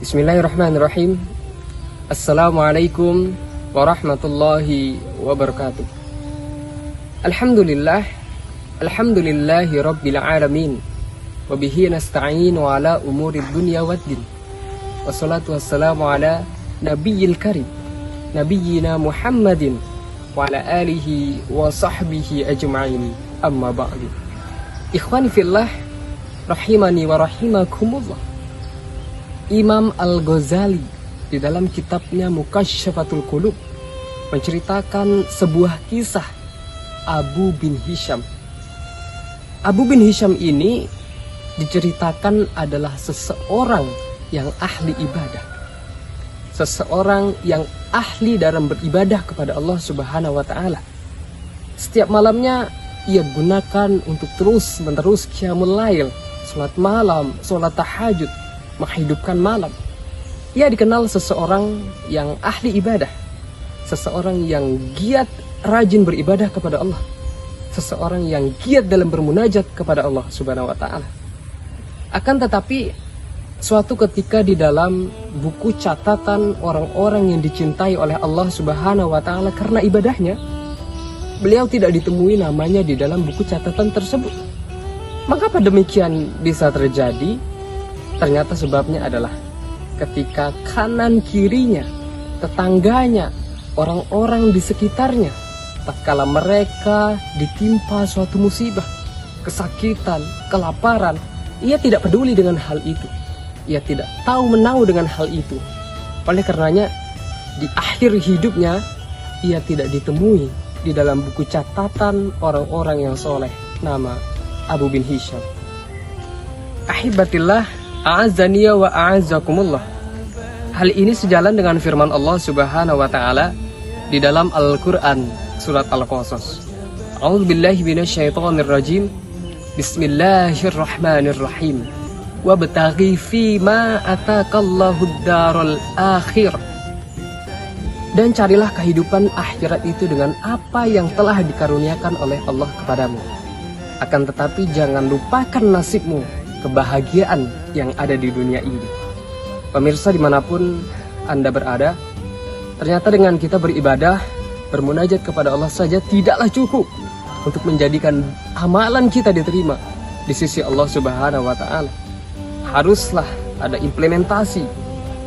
Bismillahirrahmanirrahim. Assalamualaikum warahmatullahi wabarakatuh. Alhamdulillah, alhamdulillahi rabbil alamin. Wabihi nasta'inu ala umuri dunya waddin. Wassalatu wassalamu ala nabiyyil karim, nabiyyina Muhammadin wa ala alihi wa sahbihi ajma'in. Amma ba'du. Ikhwani fillah, rahimani wa rahimakumullah. Imam Al-Ghazali di dalam kitabnya Mukasyafatul Qulub menceritakan sebuah kisah Abu bin Hisham. Abu bin Hisham ini diceritakan adalah seseorang yang ahli ibadah. Seseorang yang ahli dalam beribadah kepada Allah Subhanahu wa taala. Setiap malamnya ia gunakan untuk terus-menerus qiyamul lail, salat malam, salat tahajud, menghidupkan malam. Ia dikenal seseorang yang ahli ibadah, seseorang yang giat rajin beribadah kepada Allah, seseorang yang giat dalam bermunajat kepada Allah Subhanahu wa taala. Akan tetapi suatu ketika di dalam buku catatan orang-orang yang dicintai oleh Allah Subhanahu wa taala karena ibadahnya, beliau tidak ditemui namanya di dalam buku catatan tersebut. Mengapa demikian bisa terjadi? Ternyata sebabnya adalah ketika kanan kirinya, tetangganya, orang-orang di sekitarnya, tatkala mereka ditimpa suatu musibah, kesakitan, kelaparan, ia tidak peduli dengan hal itu. Ia tidak tahu menau dengan hal itu. Oleh karenanya, di akhir hidupnya, ia tidak ditemui di dalam buku catatan orang-orang yang soleh, nama Abu bin Hisham. Ahibatillah, a'azzaniya wa a'azzakumullah. Hal ini sejalan dengan firman Allah Subhanahu wa taala di dalam Al-Qur'an surat Al-Qasas. A'udzubillahi minasyaitonirrajim. Bismillahirrahmanirrahim. Wabtaghi fima ataqallahu ad-darul akhir. Dan carilah kehidupan akhirat itu dengan apa yang telah dikaruniakan oleh Allah kepadamu. Akan tetapi jangan lupakan nasibmu, kebahagiaan yang ada di dunia ini. Pemirsa dimanapun Anda berada, ternyata dengan kita beribadah, bermunajat kepada Allah saja tidaklah cukup untuk menjadikan amalan kita diterima di sisi Allah Subhanahu wa taala. Haruslah ada implementasi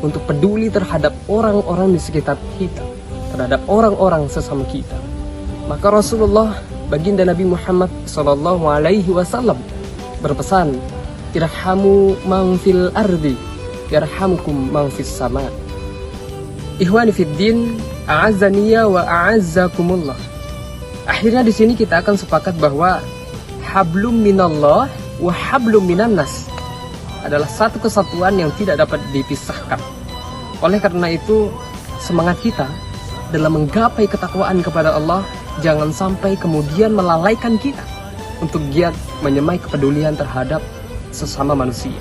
untuk peduli terhadap orang-orang di sekitar kita, terhadap orang-orang sesama kita. Maka Rasulullah baginda Nabi Muhammad SAW berpesan, irhamu man fil ardi yarhamukum man fis sama. Ikhwani fid din, a'azzaniya wa a'azzakumullah. Akhirnya di sini kita akan sepakat bahwa hablum minallah wa hablum minan nas adalah satu kesatuan yang tidak dapat dipisahkan. Oleh karena itu, semangat kita dalam menggapai ketakwaan kepada Allah jangan sampai kemudian melalaikan kita untuk giat menyemai kepedulian terhadap sesama manusia.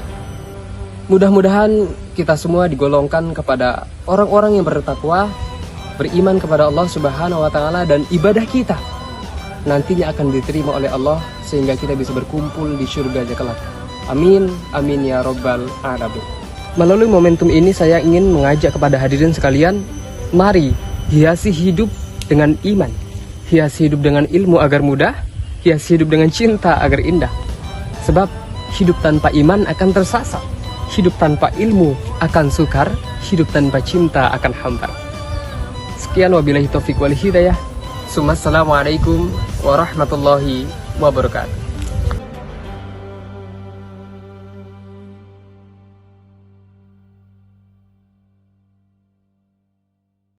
Mudah-mudahan kita semua digolongkan kepada orang-orang yang bertakwa, beriman kepada Allah Subhanahu wa taala, dan ibadah kita nantinya akan diterima oleh Allah sehingga kita bisa berkumpul di surga kelak. Amin, amin ya rabbal alamin. Melalui momentum ini saya ingin mengajak kepada hadirin sekalian, mari hiasi hidup dengan iman, hiasi hidup dengan ilmu agar mudah, hiasi hidup dengan cinta agar indah. Sebab hidup tanpa iman akan tersasar, hidup tanpa ilmu akan sukar, hidup tanpa cinta akan hambar. Sekian wabillahi taufiq wal hidayah. Assalamualaikum warahmatullahi wabarakatuh.